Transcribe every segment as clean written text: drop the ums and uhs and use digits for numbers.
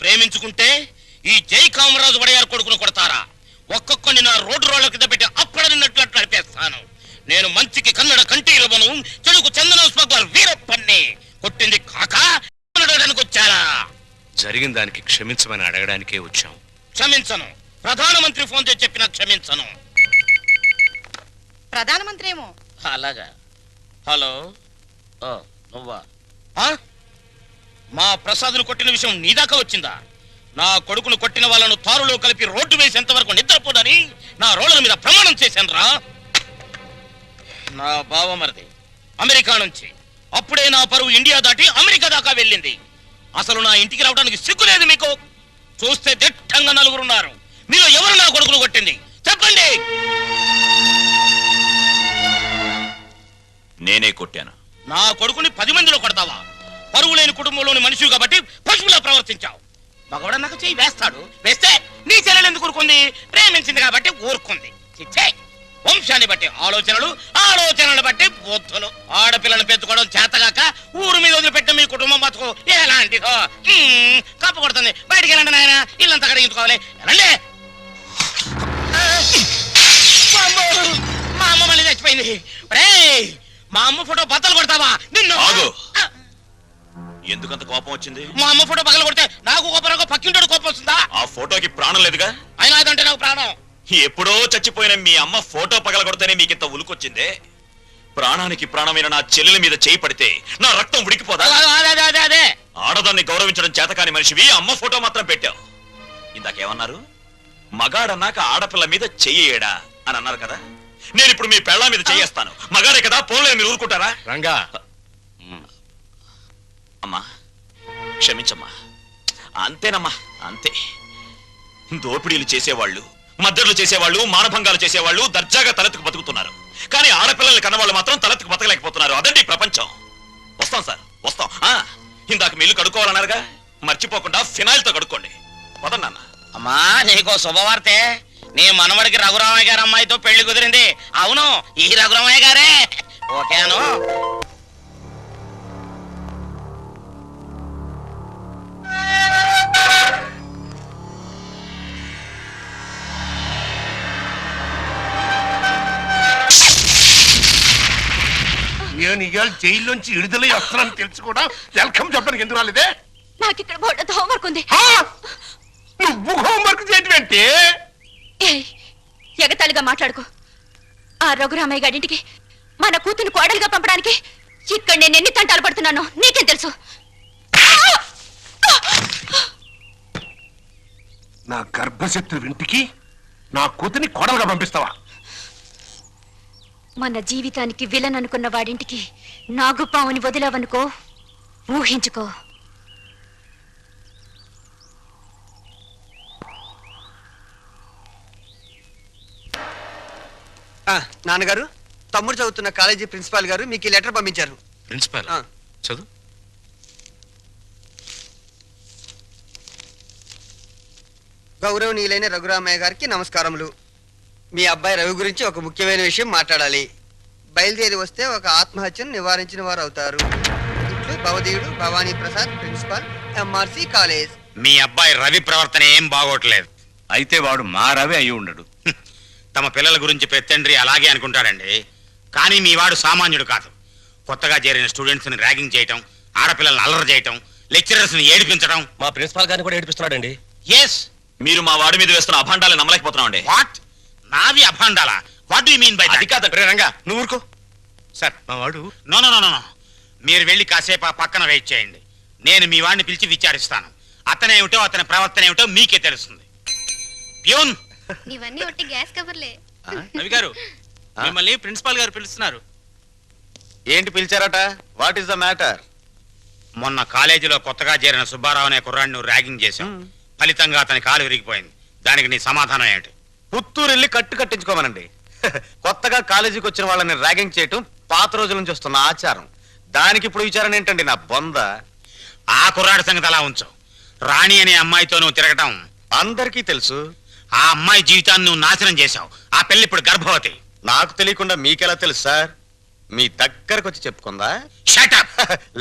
ప్రేమించుకుంటే ఈ జై కామరాజు వడయారు కొడుకును కొడతారా? ఒక్కొక్కని నా రోడ్డు రోడ్ల కింద పెట్టి అప్పడనిన్నట్లు నడిపేస్తాను. నేను మంచికి కన్నడ కంటి ఇవ్వను, చెడుకు చందన స్మగ్లర్ వీరప్పన్ని. కొట్టింది కాక అడగడానికి వచ్చారా? జరిగిన దానికి క్షమించమని అడగడానికే వచ్చాం. క్షమించను. ప్రధానమంత్రి ఫోన్ చేసి చెప్పినా క్షమించను. ప్రధానమంత్రి ఏమో. అలాగా. హలో, నువ్వా? మా ప్రసాద్ను కొట్టిన విషయం నీ దాకా వచ్చిందా? నా కొడుకును కొట్టిన వాళ్ళను తారులో కలిపి రోడ్డు వేసేంత వరకు నిద్రపోదని నా రోడ్ల మీద ప్రమాణం చేశాను రా. నా బావమరిది అమెరికా నుంచి. అప్పుడే నా పరువు ఇండియా దాటి అమెరికా దాకా వెళ్ళింది. అసలు నా ఇంటికి రావడానికి సిగ్గులేదు మీకు? చూస్తే దిట్టంగా నలుగురున్నారు. మీరు ఎవరు నా కొడుకును కొట్టింది చెప్పండి. నేనే కొట్టాను. నా కొడుకుని 10 మందిలో కొడతావా? పరువు లేని కుటుంబంలోని మనిషి కాబట్టి పశువులా ప్రవర్తించావు. మగవాడ నాకు చెయ్యి వేస్తాడు. వేస్తే నీ చెల్లెలు ఎందుకు ఊరుకుంది? ప్రేమించింది కాబట్టి ఊరుకుంది. చిచ్చే, వంశాన్ని బట్టి ఆలోచనలు, ఆలోచనలు బట్టి బుద్ధులు. ఆడపిల్లను పెంచుకోవడం చేతగాక ఊరు మీద వదిలిపెట్టిన మీ కుటుంబం బతుకు ఎలాంటిదో. కప్పు కొడుతుంది. బయటికి వెళ్ళండి నాయన, ఇల్లంతా కడిగించుకోవాలి. వెళ్ళండి. మా అమ్మ మళ్ళీ చచ్చిపోయింది. మా అమ్మ ఫోటో బద్దలు కొడతావా? నిన్ను ఎందుకంత కోపం వచ్చింది? మా అమ్మ ఫోటో పగల కొడితే నాకు కోపం, పక్కింటోడు కోపం వస్తుందా? ఆ ఫోటోకి ప్రాణం లేదుగా. అయినా అదంటే నాకు ప్రాణం. ఎప్పుడో చచ్చిపోయిన మీ అమ్మ ఫోటో పగల కొడితేనే మీకింత ఉలుకొచ్చిందే. ప్రాణానికి ప్రాణమైన నా చెల్లెల మీద చేయి పడితే నా రక్తం ఉడికిపోదా? అదే ఆడదాన్ని గౌరవించడం చేతకాని మనిషివి అమ్మ ఫోటో మాత్రం పెట్టావు. ఇందాకేమన్నారు? మగాడన్నాక ఆడపిల్ల మీద చెయ్యేడా అని అన్నారు కదా. నేను ఇప్పుడు మీ పెళ్ళ మీద చెయ్యేస్తాను. మగాడే కదా, పోలే, మీరు ఊరుకుంటారా? రంగా, అమ్మా క్షమించమ్మా. అంతేనమ్మా, అంతే. దోపిడీలు చేసేవాళ్ళు, మద్దతులు చేసేవాళ్ళు, మానభంగాలు చేసేవాళ్ళు దర్జాగా తలెత్తుకు బతుకుతున్నారు. కానీ ఆడపిల్లల్ని కన్నవాళ్ళు మాత్రం తలెత్తుకు బతకలేకపోతున్నారు. అదండి ప్రపంచం. వస్తాం సార్, వస్తాం. ఇందాక మీ ఇల్లు కడుక్కోవాలన్నారుగా, మర్చిపోకుండా ఫినాయిల్ తో కడుక్కోండి. వదన్నా. అమ్మా, నీకో శుభవార్తే. నీ మనవడికి రఘురామయ్య గారి అమ్మాయితో పెళ్లి కుదిరింది. అవును, ఈ రఘురామయ్య గారే. ఓకేను. నేను ఇవాళ జైల్లోంచి విడుదలై వస్తున్నాను తెలుసు కూడా వెల్కమ్ చెప్పడానికి ఎందుకు రాలేదే? నాకు ఇక్కడ బోర్డు హోంవర్క్ ఉంది. నువ్వు హోంవర్క్ చేయటం ఏంటి? ఎగతాళిగా మాట్లాడుకో. ఆ రఘురామయ్య గారింటికి మన కూతురు కోడలుగా పంపడానికి ఇక్కడ నేను ఎన్ని తంటాలు పడుతున్నానో నీకేం తెలుసు? నా గర్భశత్రు ఇంటికి నా కూతుర్ని కోడలుగా పంపిస్తావా? మన జీవితానికి విలన్ అనుకున్న వాడింటికి నాగుపావుని వదిలావనుకో, ఊహించుకో. నాన్నగారు, తమ్ముడు చదువుతున్న కాలేజీ ప్రిన్సిపాల్ గారు మీకు ఈ లెటర్ పంపించారు. ప్రిన్సిపాల్ చదువు. గౌరవనీయులైన రఘురామయ్య గారికి నమస్కారములు. మీ అబ్బాయి రవి గురించి ఒక ముఖ్యమైన విషయం మాట్లాడాలి. బయలుదేరి వస్తే ఒక ఆత్మహత్యను నివారించిన వారు అవుతారు. ఇట్లు భవదీయుడు Bhavani Prasad, principal, MRC college. మీ అబ్బాయి రవి ప్రవర్తన ఏం బాగోట్లేదు. అయితే వాడు మా రవి అయి ఉండడు. తమ పిల్లల గురించి పెద్దండ్రి అలాగే అనుకుంటాడండి. కానీ మీ వాడు సామాన్యుడు కాదు. కొత్తగా చేరిన స్టూడెంట్స్ ని ర్యాగింగ్ చేయటం, ఆడపిల్లల్ని అల్లరి చేయటం, లెక్చరర్స్ ని ఏడిపించడం. మా ప్రిన్సిపాల్ గారిని కూడా ఏడిపిస్తున్నాడండి. ఎస్, మీరు మా వాడి మీద వేస్తున్న అభాండాలు నమ్మలేకపోతున్నామండి. వాట్? నావి అభాండాలా? What do you mean by that? అది కాదు రంగా, నువ్వు ఊరుకో. సార్, మా వాడు. నో నో నో నో, మీరు వెళ్ళి కాసేపు ఆ పక్కన వెయిట్ చేయండి. నేను మీ వాడిని పిలిచి విచారిస్తాను. అతనేమిటో అతని ప్రవర్తన ఏమిటో మీకే తెలుస్తుంది. ప్యూన్, ఇవన్నీ ఒట్టి గ్యాస్ కవర్లే. రవి గారు, మిమ్మల్ని ప్రిన్సిపాల్ గారు పిలుస్తున్నారు. ఏంటి పిలిచారట? What is the matter? మొన్న కాలేజీలో కొత్తగా చేరిన సుబ్బారావు అనే కుర్రాడిని ర్యాగింగ్ చేశాం. ఫలితంగా అతని కాలు విరిగిపోయింది. దానికి నీ సమాధానం ఏంటి? పుత్తూరు వెళ్ళి కట్టించుకోమనండి. కొత్తగా కాలేజీకి వచ్చిన వాళ్ళని ర్యాగింగ్ చేయటం పాత రోజుల నుంచి వస్తున్న ఆచారం. దానికి ఇప్పుడు విచారణ ఏంటండి నా బొంద? ఆ కుర్రాడి సంగతి అలా ఉంచు. రాణి అనే అమ్మాయితో నువ్వు తిరగటం అందరికీ తెలుసు. ఆ అమ్మాయి జీవితాన్ని నువ్వు నాశనం చేశావు. ఆ పెళ్లి ఇప్పుడు గర్భవతి. నాకు తెలియకుండా మీకెలా తెలుసు సార్? మీ దగ్గరకు వచ్చి చెప్పుకుందా? Shut up.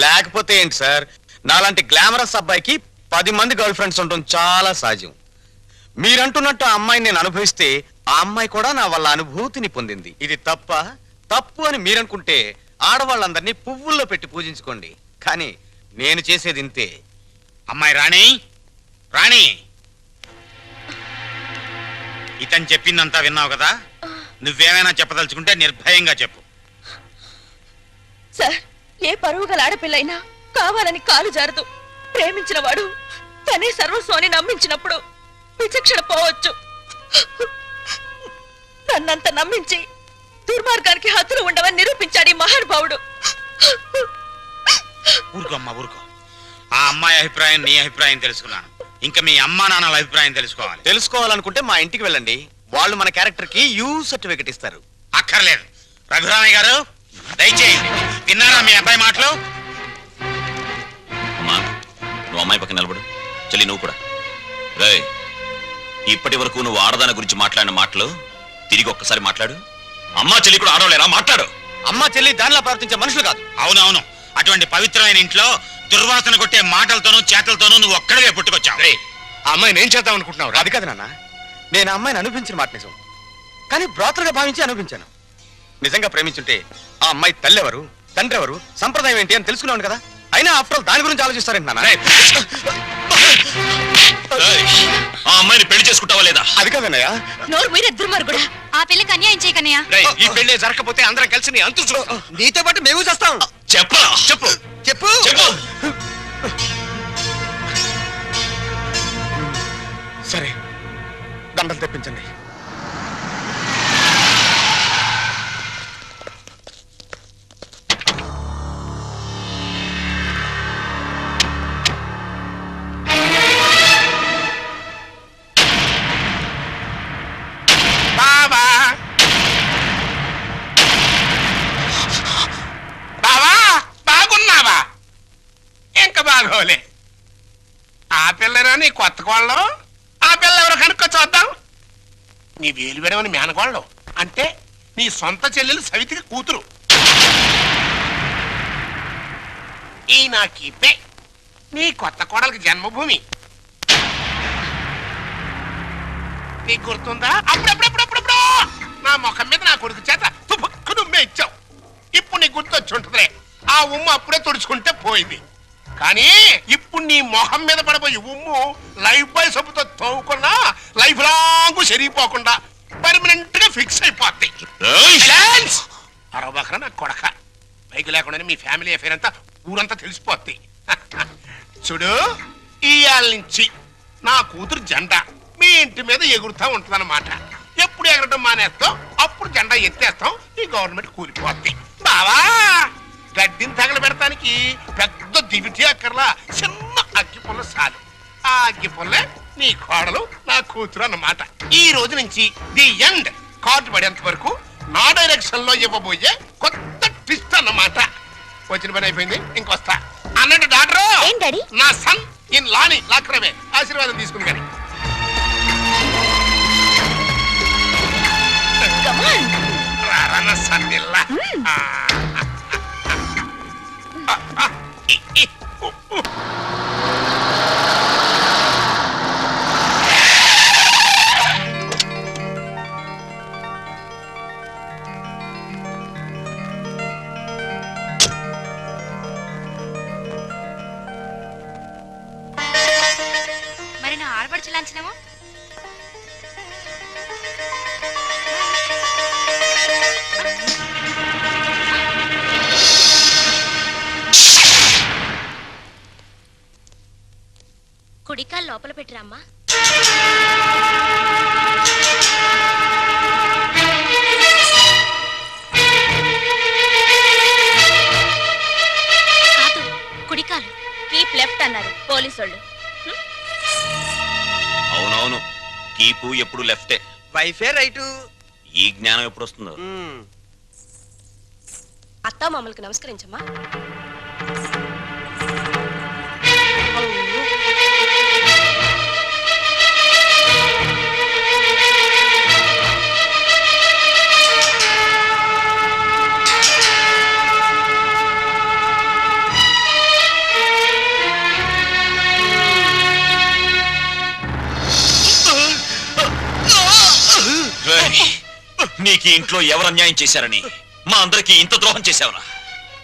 లేకపోతే ఏంటి సార్, నాలాంటి గ్లామరస్ అబ్బాయికి 10 మంది గర్ల్ ఫ్రెండ్స్ ఉండటం చాలా సహజం. మీరంటున్నట్టు ఆ అమ్మాయిని నేను అనుభవిస్తే ఆ అమ్మాయి కూడా నా వల్ల అనుభూతిని పొందింది. ఇది తప్పు అని మీరనుకుంటే ఆడవాళ్ళందరినీ పువ్వుల్లో పెట్టి పూజించుకోండి. కానీ నేను చేసేది ఇంతే. అమ్మాయి రాణి, రాణి, ఇతను చెప్పిందంతా విన్నావు కదా. నువ్వేమైనా చెప్పదలుచుకుంటే నిర్భయంగా చెప్పు. సార్, ఏ పరువు గల ఆడపిల్లైనా కావాలని కాలు జారదు. ప్రేమించిన వాడు తనే సర్వస్వాన్ని నమ్మించినప్పుడు విచక్షణ పోవచ్చు. నన్నంత నమ్మించి దుర్మార్గానికి హద్దులు ఉండవని నిరూపించాడు ఈ మహానుభావుడు. ఊరుకో అమ్మా, ఊరుకో. ఆ అమ్మాయి అభిప్రాయం నీ అభిప్రాయం తెలుసుకున్నాను. ఇంకా మీ అమ్మా నాన్నల అభిప్రాయం తెలుసుకోవాలి. తెలుసుకోవాలనుకుంటే మా ఇంటికి వెళ్ళండి. వాళ్ళు మన క్యారెక్టర్ కి యూ సర్టిఫికెట్ ఇస్తారు. అక్కర్లేదు. రఘురామయ్య గారు దయచేయండి. విన్నారా మీ అబ్బాయి మాటలు? అమ్మా, నువ్వు అమ్మాయి పక్కన నిలబడు. చెల్లి నువ్వు కూడా. రే, ఇప్పటి వరకు నువ్వు ఆడదాని గురించి మాట్లాడిన మాటలు తిరిగి ఒక్కసారి మాట్లాడు. అమ్మా చెల్లి కూడా ఆడవలేరా? మాట్లాడు. అమ్మ చెల్లి దానిలా ప్రవర్తించే మనుషులు కాదు. అవునవును. అటువంటి పవిత్రమైన ఇంట్లో దుర్వాసన కొట్టే మాటలతోనూ చేతలతోనూ నువ్వు ఒక్కడివే పుట్టుకొచ్చావు. ఆ అమ్మాయిని ఏం చేద్దాం అనుకుంటున్నావు? అది కాదు నాన్న, నేను ఆ అమ్మాయిని అనుభవించిన మాట నిజం. కానీ బ్రోతలుగా భావించి అనుభవించాను. నిజంగా ప్రేమించుంటే ఆ అమ్మాయి తల్లెవరు, తండ్రి ఎవరు, సంప్రదాయం ఏంటి అని తెలుసుకున్నాను కదా. అయినా ఆఫ్టర్ ఆల్ దాని గురించి ఆలోచిస్తారేంటి నాన్న? ఆ అమ్మాయిని పెళ్లి చేసుకుంటావా లేదా? అది కాదన్నయ్య. నోరు మీరే దుర్మార్గుడా. ఆ పిల్లకి అన్యాయం చేయకనయ్యా. ఈ పెళ్లి జరగకపోతే అందరం కలిసి నీ అంతు చూస్తాం. నీతో పాటు మేము చేస్తాం. చెప్పరా? చెప్పు చెప్పు చెప్పు. సరే, దండలు తెప్పించండి. బావా బావా, బాగున్నావా? ఇంకా బాగోలే. ఆ పిల్లరా నీ కొత్త కోళ్ళు? ఆ పిల్ల ఎవరు కనుక్కో చూద్దాం. నీ వేలు విడవని మేనకోళ్ళు అంటే నీ సొంత చెల్లెలు సవితికి కూతురు. ఈ నా కీపే నీ కొత్త కోడలకి జన్మభూమి. నీకు గుర్తుందా? అప్పుడప్పుడప్పుడప్పుడు నా ముఖం మీద నా కొడుకు చేత తుపక్కు నుమ్మే ఇచ్చావు. ఇప్పుడు నీకు గుర్తొచ్చి ఉంటుందిలే. ఆ ఉమ్ము అప్పుడే తుడుచుకుంటే పోయింది. కానీ ఇప్పుడు నీ మొహం మీద పడబోయి ఉమ్ము లైఫ్ బాయ్ సబ్బుతో తోవుకున్నా లైఫ్ లాంగ్ సరిగిపోకుండా పర్మనెంట్ గా ఫిక్స్ అయిపోద్ది. అరవబకరా నా కొడక. బైక్ లేకుండానే మీ ఫ్యామిలీ అఫేర్ అంతా ఊరంతా తెలిసిపోద్ది. చూడు, ఇయాల నుంచి నా కూతురు జెండా మీ ఇంటి మీద ఎగురుతా ఉంటుందన్నమాట. ఎప్పుడు ఎగరటం మానేస్తాం అప్పుడు జెండా ఎత్తేస్తాం. ఈ గవర్నమెంట్ కూలిపోద్ది. బావా, గడ్డిని తగలబెడటానికి పెద్ద దివిటి అక్కర్లా, చిన్న అగ్గి పుల్ల చాలు. ఆ అగ్గి పుల్లే నీ కోడలు నా కూతురు అన్నమాట. ఈ రోజు నుంచి ది ఎండ్ కార్డు పడేంత వరకు నా డైరెక్షన్ లో ఇవ్వబోయే కొత్త ట్విస్ట్ అన్నమాట. వచ్చిన పని అయిపోయింది, ఇంకొస్తా అన్నట్టు డాక్టర్. నా సన్ ఇన్ లాని లాక్రమే ఆశీర్వాదం తీసుకుని కానీ రారన్న సన్నిల్లా. మరి నా ఆడపడుచు లాంఛనమో? కుడికాలు లోపల పెట్టిరమ్మా. కాదు, కుడికాలు. కీప్ లెఫ్ట్ అన్నారు పోలీసోళ్ళు. అవునవును, కీపు ఎప్పుడు లెఫ్టే. వైఫే రైటు. ఈ జ్ఞానం ఎప్పుడు వస్తుందో. అత్తా మామూలుకు నమస్కరించమ్మా. నీకు ఈ ఇంట్లో ఎవరు అన్యాయం చేశారని మా అందరికి ఇంత ద్రోహం చేశావురా?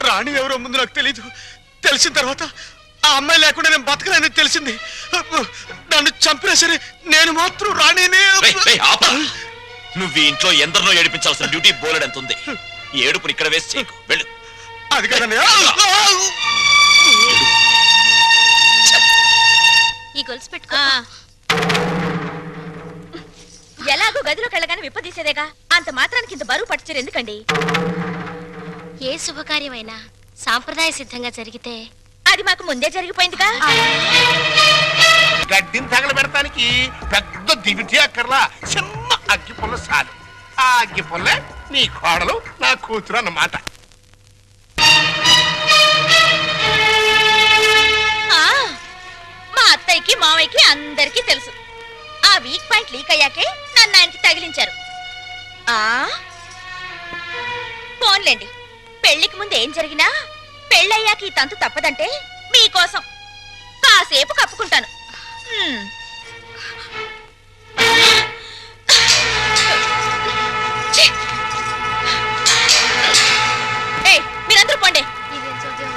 రాణి ఎవరో ముందు నాకు తెలీదు. తెలిసిన తర్వాత ఆ అమ్మాయి లేకుండా నేను బతకలేని తెలిసింది. నన్ను చంపినా సరే నేను మాత్రం రాణిని. రేయ్, రేయ్, ఆపరా. నువ్వు ఈ ఇంట్లో ఎందరినో ఏడిపించాల్సిన డ్యూటీ బోలెడంత ఉంది. ఈ ఏడుపుని ఇక్కడ వేస్ట్ చేయకు, వెళ్ళు. అది కదన్నయ్య. ఈ గొలుసు పెట్టుకో. ఎలాగో గదిలోకి వెళ్ళగానే విప్పదీసేదేగా, అంత మాత్రానికి ఇంత బరువు పట్టుచరు ఎందుకండి? ఏ శుభకార్యమైనా సాంప్రదాయ సిద్ధంగా జరిగితే అది మాకు ముందే జరిగిపోయిందిగా. గడ్డిని తగలబెడటానికి పెద్ద దివిటి అక్కర్లా, చిన్న అగ్గి పుల్ల చాలు. ఆ అగ్గి పుల్ల నీ కోడలు నా కూతురు అన్నమాట. ఆ, మా అత్తయ్యకి మావయ్యకి అందరికీ తెలుసు. ఆ వీక్ పాయింట్ లీక్ అయ్యాకే నన్ను ఆయనకి తగిలించారు. ఆ ఫోన్లేండి, పెళ్లికి ముందు ఏం జరిగినా పెళ్ళయ్యాక ఈ తంతు తప్పదంటే మీకోసం కాసేపు కప్పుకుంటాను. మీరందరూ పోండి. ఇదేం చూద్దాం.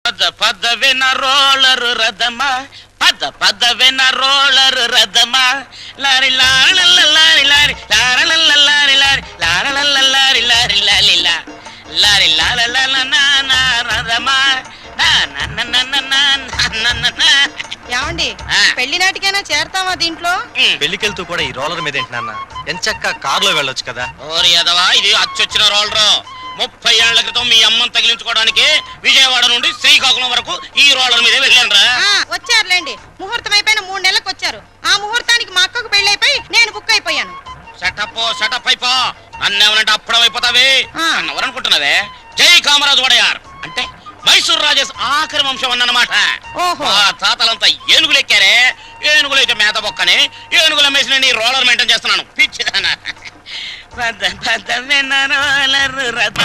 పదవిన రోలరు రథమా పదవిన రోలరు రథమా lorry lorry lorry lorry lorry lorry lorry lorry lorry lorry రథమా ఏమండి పెళ్లి నాటికైనా చేరతావా దీంట్లో? పెళ్లికెళ్తూ కూడా ఈ రోలర్ మీద ఏంటి నాన్న? ఎంచక్క కారులో వెళ్ళొచ్చు కదా. ఓరి యదవా, ఇది అచ్చొచ్చిన రోలరు. 30 ఏళ్ల క్రితం మీ అమ్మని తగిలించుకోవడానికి విజయవాడ నుండి శ్రీకాకుళం వరకు ఈ రోలర్ మీదే వెళ్ళాను. వచ్చారులేండి, ముహూర్తం అయిపోయిన 3 నెలలకు వచ్చారు. ఆ ముహూర్తానికి మా అక్కకు పెళ్లి అయిపోయి నేను బుక్ అయిపోయాను. షటప్ అయిపో. నన్నేమనంటే అప్పుడం అయిపోతావే అన్నవరనుకుంటున్నావే. జై కామరాజు వడయార్ అంటే మైసూర్ రాజేష్ ఆఖరి వంశం అన్నమాట. ఆ తాతలంతా ఏనుగులు ఎక్కారే. ఏనుగులు అయితే మేత బొక్కని ఏనుగుల మేసిన నీ రోలర్ మెయింటైన్ చేస్తున్నాను. పిచ్చిదానా. రోలర్ రథ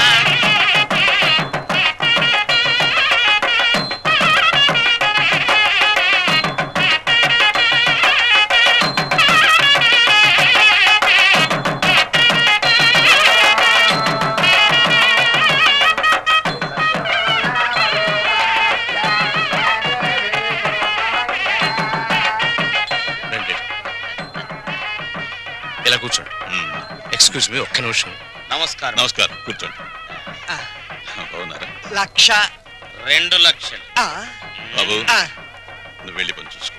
ఇలా కూర్చోండి. ఎక్స్క్యూజ్ మీ, ఒక్క నిమిషం. నమస్కారం. నమస్కారం, కూర్చోండి. బాగున్నారా? 2 లక్షలు. బాబు, నువ్వు వెళ్ళి పని చూసుకో.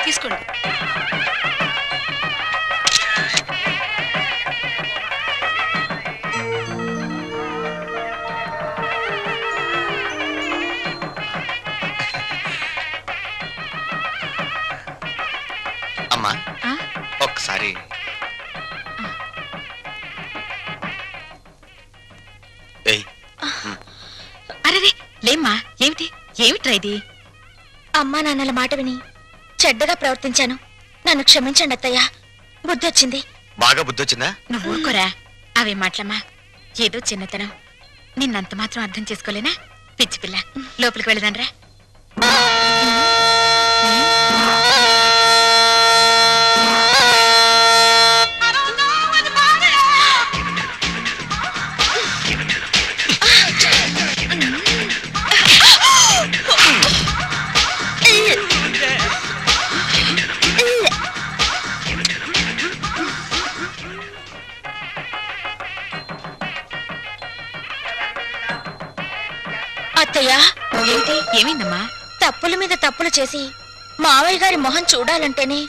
తీసుకోండి. అమ్మా ఒక్కసారి అరే లేమ్మా, ఏమిట్రా ఇది? అమ్మా నాన్నల మాట విని చెడ్డగా ప్రవర్తించాను. నన్ను క్షమించండి అత్తయ్య. బుద్ధి వచ్చింది. బాగా బుద్ధి వచ్చిందా? నువ్వు ఊరుకోరా, అవే మాటలమ్మా. ఏదో చిన్నతనం, నిన్నంత మాత్రం అర్థం చేసుకోలేనా? పిచ్చి పిల్ల, లోపలికి వెళ్ళదాన్రా. అత్తయ్య, ఏమైందమ్మా? తప్పుల మీద తప్పులు చేసి మావయ్య గారి మొహం చూడాలంటేనే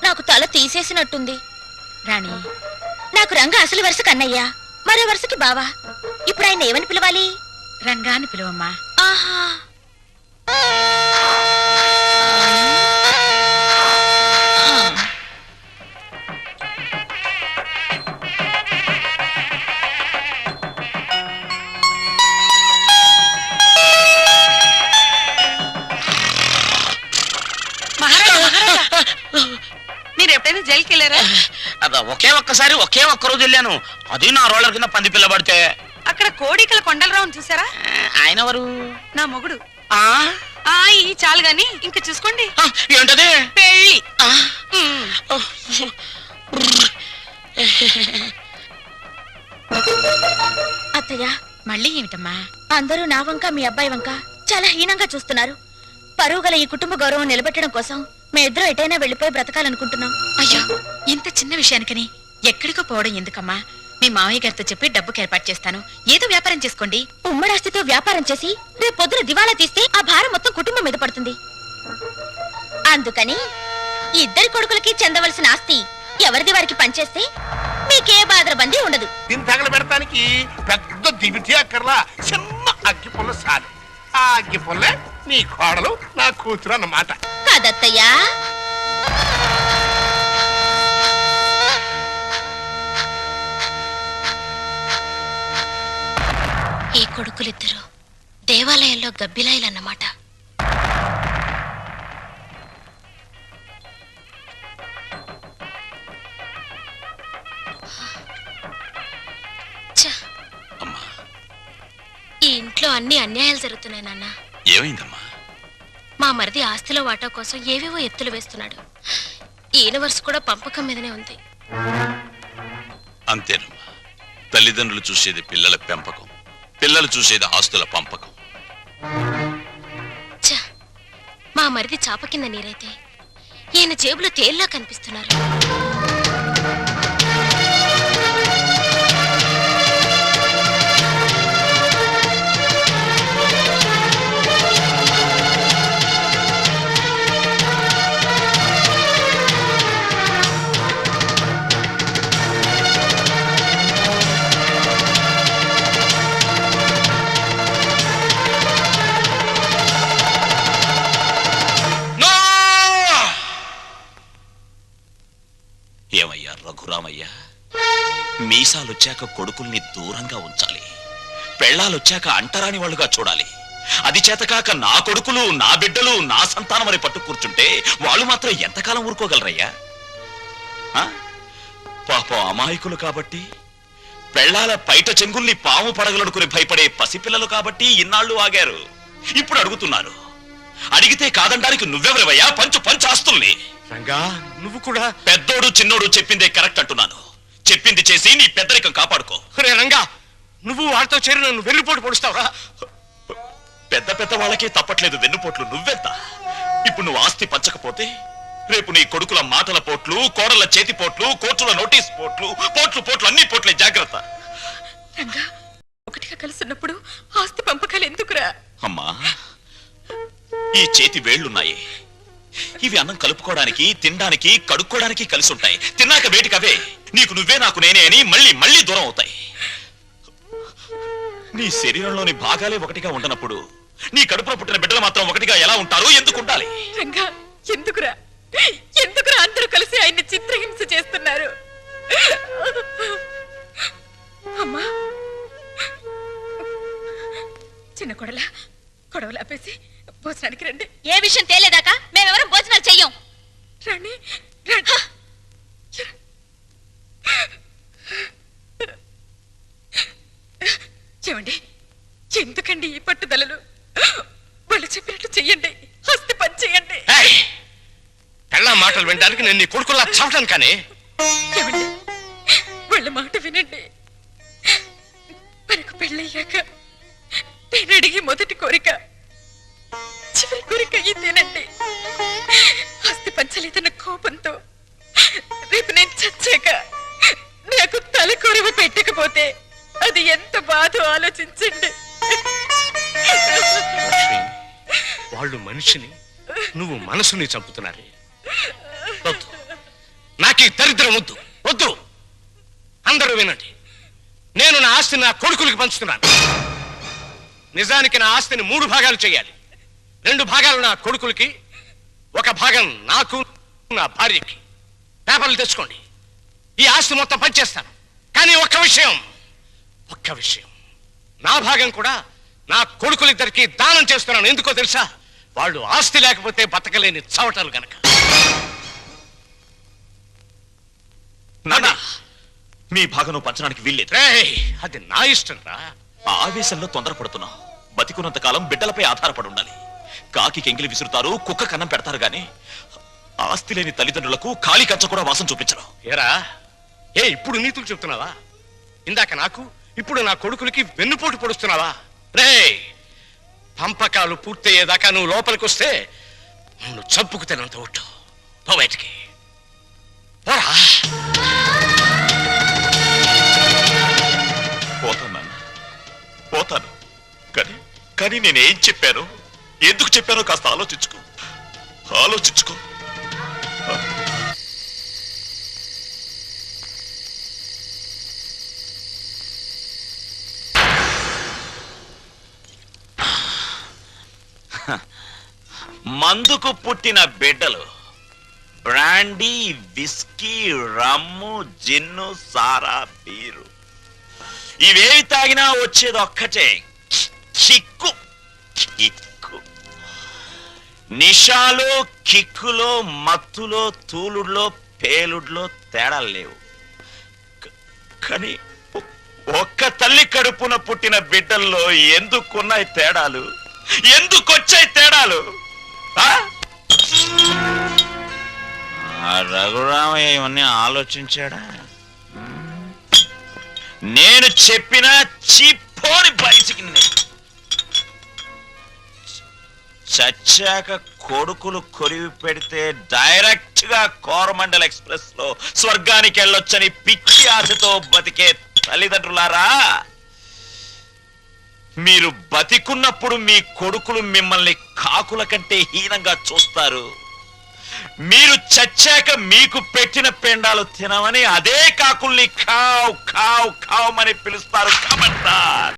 నాకు తల తీసేసినట్టుంది. రాణి, నాకు రంగ అసలు వరుస కన్నయ్య, మరో వరుసకి బావా. ఇప్పుడు ఆయన ఏమని పిలవాలి? రంగా అని పిలువమ్మా. ఆహా, మీరు ఎప్పుడైనా జైలుకి వెళ్ళారా? ఒకే ఒక్క రోజు వెళ్ళాను. అది నా రోలర్ కింద పంది పిల్ల పడితే. అక్కడ కోడికల కొండలరావుని చూసారా? ఆయన ఎవరు? నా మొగుడు. ఆ ఈ చాలు గాని ఇంకా చూసుకోండి. ఏంటది? పెళ్ళి. అత్తయ్య, మళ్ళీ ఏమిటమ్మా? అందరూ నా వంక మీ అబ్బాయి వంక చాలా హీనంగా చూస్తున్నారు. పరువు గల ఈ కుటుంబ గౌరవం నిలబెట్టడం కోసం మేమిద్దరం ఎటైనా వెళ్ళిపోయి బ్రతకాలనుకుంటున్నాం. అయ్యో, ఇంత చిన్న విషయానికని ఎక్కడికో పోవడం ఎందుకమ్మా? మీ మావయ్య గారితో చెప్పి డబ్బుకి ఏర్పాటు చేస్తాను. ఏదో వ్యాపారం చేసుకోండి. ఉమ్మడాస్తితో వ్యాపారం చేసి రేపు పొద్దున దివాళా తీస్తే ఆ భారం మొత్తం కుటుంబం మీద పడుతుంది. అందుకని ఇద్దరి కొడుకులకి చెందవలసిన ఆస్తి ఎవరిది వారికి పనిచేస్తే మీకే బాధరబందీ ఉండదు. దీన్ని తగలబెడతానికి పెద్ద దివిటి అక్కర్లా, చిన్న అగ్గి పుల్ల చాలు. ఆ అగ్గి పుల్లే నీ కోడలు, నా కూతురు అన్నమాట. కాదత్తయ్యా. ఈ కొడుకులిద్దరూ దేవాలయంలో గబ్బిలాయిలన్నమాట. అమ్మా, ఈ ఇంట్లో అన్ని అన్యాయాలు జరుగుతున్నాయి నాన్న. ఏమైందమ్మా? మా మరిది ఆస్తిలో వాటా కోసం ఏవేవో ఎత్తులు వేస్తున్నాడు. ఈ యూనివర్స్ కూడా పంపకం మీదనే ఉంది. అంతేనమ్మా, తల్లిదండ్రులు చూసేది పిల్లల పెంపకం, పిల్లలు చూసేది ఆస్తుల పంపకం. ఛ! మా మరిది చాప కింద నీరైతే ఈయన జేబులో తేల్లా కనిపిస్తున్నారు. ఏమయ్యా రఘురామయ్య, మీసాలొచ్చాక కొడుకుల్ని దూరంగా ఉంచాలి, పెళ్ళాలొచ్చాక అంటరాని వాళ్ళుగా చూడాలి. అది చేతకాక నా కొడుకులు, నా బిడ్డలు, నా సంతానం అని పట్టు కూర్చుంటే వాళ్ళు మాత్రం ఎంతకాలం ఊరుకోగలరయ్యా? పాపం అమాయకులు కాబట్టి, పెళ్ళాల పైట చెంగుల్ని పాము పడగలడుకుని భయపడే పసిపిల్లలు కాబట్టి ఇన్నాళ్ళు ఆగారు. ఇప్పుడు అడుగుతున్నారు. అడిగితే కాదండానికి నువ్వెవరివయ్యా? పంచు ఆస్తుల్ని. రంగా, నువ్వు కూడా పెద్దోడు చిన్నోడు చెప్పిందే కరెక్ట్ అంటున్నాను. చెప్పింది చేసి నీ పెద్దరికం కాపాడుకో. రే రంగా, నువ్వు వాడితో చేరి నన్ను వెన్నుపోటు పొడుస్తావా? పెద్ద వాళ్ళకే తప్పట్లేదు వెన్నుపోట్లు, నువ్వెంత? ఇప్పుడు నువ్వు ఆస్తి పంచకపోతే రేపు నీ కొడుకుల మాటల పోట్లు, కోడల చేతి పోట్లు, కోర్టుల నోటీస్ పోట్లు, పోట్లు అన్ని పోట్లే. జాగ్రత్త. రంగా, ఒకటిగా కలుసున్నప్పుడు ఆస్తి పంపకాలు ఎందుకురా? అమ్మా, ఈ చేతి వేళ్లున్నాయి, ఇవి అన్నం కలుపుకోవడానికి, తినడానికి, కడుక్కోవడానికి కలిసి ఉంటాయి. తిన్నాక వేటికవే నీకు నువ్వే నాకు నేనే అని మళ్ళీ దూరం అవుతాయి. నీ శరీరంలోని భాగాలే ఒకటిగా ఉండనప్పుడు నీ కడుపులో పుట్టిన బిడ్డలు మాత్రం ఒకటిగా ఎలా ఉంటారు? ఎందుకు ఉండాలి? రంగా, ఎందుకురా అందరూ కలిసి ఆయన్ని చిత్రహింస చేస్తున్నారు? అమ్మా, చిన్న కొడలా, గొడవలు ఆపేసి భోజనానికి రండి. ఏ విషయం తేలేదాకా మేమెవరం భోజనాలు చెయ్యం. రండి. ఏమండి, ఎందుకండి ఈ పట్టుదలలు? వాళ్ళు చెప్పినట్టు చెయ్యండి, ఆస్తి పని చెయ్యండి. పెళ్ళ మాటలు వినడానికి నేను నీ కొడుకులా చావటాను. కానీ ఏమండి, వాళ్ళ మాట వినండి. మనకు పెళ్ళయ్యాక నేను అడిగి మొదటి కోరిక, చివరి కోరిక ఇదేనండి. ఆస్తి పంచలేదన్న కోపంతో రేపు నేను చచ్చాక నాకు తలకొరవ పెట్టకపోతే అది ఎంత బాధో ఆలోచించండి. వాళ్ళు మనిషిని, నువ్వు మనసుని చంపుతున్నారే. వద్దు, నాకు ఈ దరిద్రం వద్దు. అందరూ వినండి, నేను నా ఆస్తిని నా కొడుకులకి పంచుతున్నాను. నిజానికి నా ఆస్తిని 3 భాగాలు చేయాలి. 2 భాగాలు నా కొడుకులకి, 1 భాగం నాకు, నా భార్యకి. పేపర్లు తెచ్చుకోండి, ఈ ఆస్తి మొత్తం పనిచేస్తాను. కానీ ఒక్క విషయం, నా భాగం కూడా నా కొడుకులిద్దరికి దానం చేస్తున్నాను. ఎందుకో తెలుసా? వాళ్ళు ఆస్తి లేకపోతే బతకలేని చవటలు గనక. నాన్నా, మీ భాగం పంచడానికి వీల్లేదు. అది నా ఇష్టం రా. ఆ ఆవేశంలో తొందరపడుతున్నావు. బతికున్నంత కాలం బిడ్డలపై ఆధారపడి ఉండాలి. కాకి ఎంగిలి విసురుతారు, కుక్క కన్నం పెడతారు గాని ఆస్తి లేని తల్లిదండ్రులకు ఖాళీ కంచ కూడా వాసన చూపించరు. ఏరా, ఇప్పుడు నీతులు చెప్తున్నావా? ఇందాక నాకు, ఇప్పుడు నా కొడుకులకి వెన్నుపోటు పొడుస్తున్నావా? పంపకాలు పూర్తయ్యేదాకా నువ్వు లోపలికి వస్తే నువ్వు చంపుకు తినంత ఒట్టు. పో బయటికి, పోరా. పోతాను, కానీ నేనేం చెప్పాను, ఎందుకు చెప్పానో కాస్త ఆలోచించుకో. మందుకు పుట్టిన బిడ్డలు బ్రాండీ, విస్కీ, రమ్ము, జిన్ను, సారా, బీరు ఇవేవి తాగినా వచ్చేది ఒక్కటే, చిక్కు. నిషాలో కిక్కులో మత్తులో తూలుడులో పేలుడులో తేడాలు లేవు. కానీ ఒక్క తల్లి కడుపున పుట్టిన బిడ్డల్లో ఎందుకున్నాయి తేడాలు? ఎందుకొచ్చాయి తేడాలు? రఘురామయ్య ఇవన్నీ ఆలోచించాడా? నేను చెప్పిన చిప్పోని బయటికి చచ్చాక కొడుకులు కొరివి పెడితే డైరెక్ట్ గా కోరమండల్ ఎక్స్ప్రెస్ లో స్వర్గానికి వెళ్ళొచ్చని పిచ్చి ఆశతో బతికే తల్లిదండ్రులారా, మీరు బతికున్నప్పుడు మీ కొడుకులు మిమ్మల్ని కాకుల కంటే హీనంగా చూస్తారు. మీరు చచ్చాక మీకు పెట్టిన పెండాలు తినమని అదే కాకుల్ని ఖావ్ ఖావ్ ఖావ్ అని పిలుస్తారు. కమంటార్